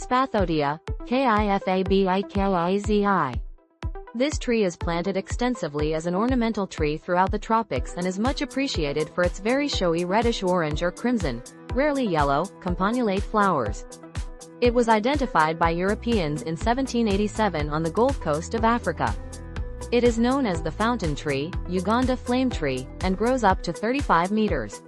Spathodea, Kifabakazi. This tree is planted extensively as an ornamental tree throughout the tropics and is much appreciated for its very showy reddish-orange or crimson, rarely yellow, campanulate flowers. It was identified by Europeans in 1787 on the Gold Coast of Africa. It is known as the fountain tree, Uganda flame tree, and grows up to 35 meters.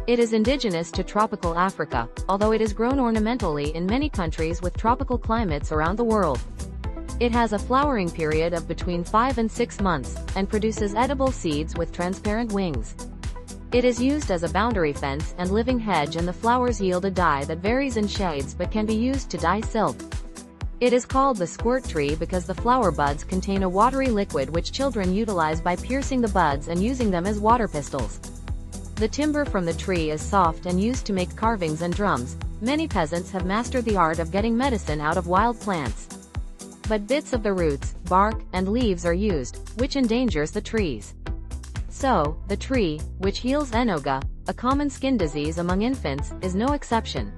It is indigenous to tropical Africa, although it is grown ornamentally in many countries with tropical climates around the world. It has a flowering period of between 5 and 6 months, and produces edible seeds with transparent wings. It is used as a boundary fence and living hedge, and the flowers yield a dye that varies in shades but can be used to dye silk. It is called the squirt tree because the flower buds contain a watery liquid which children utilize by piercing the buds and using them as water pistols. The timber from the tree is soft and used to make carvings and drums. Many peasants have mastered the art of getting medicine out of wild plants. But bits of the roots, bark, and leaves are used, which endangers the trees. So, the tree, which heals enoga, a common skin disease among infants, is no exception.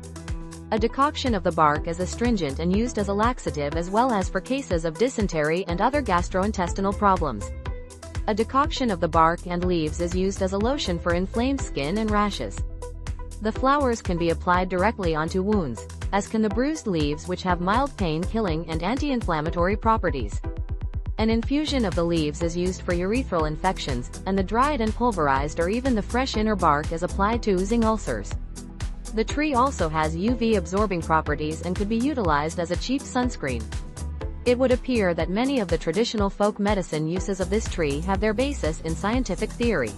A decoction of the bark is astringent and used as a laxative as well as for cases of dysentery and other gastrointestinal problems. A decoction of the bark and leaves is used as a lotion for inflamed skin and rashes. The flowers can be applied directly onto wounds, as can the bruised leaves, which have mild pain-killing and anti-inflammatory properties. An infusion of the leaves is used for urethral infections, and the dried and pulverized or even the fresh inner bark is applied to oozing ulcers. The tree also has UV-absorbing properties and could be utilized as a cheap sunscreen. It would appear that many of the traditional folk medicine uses of this tree have their basis in scientific theory.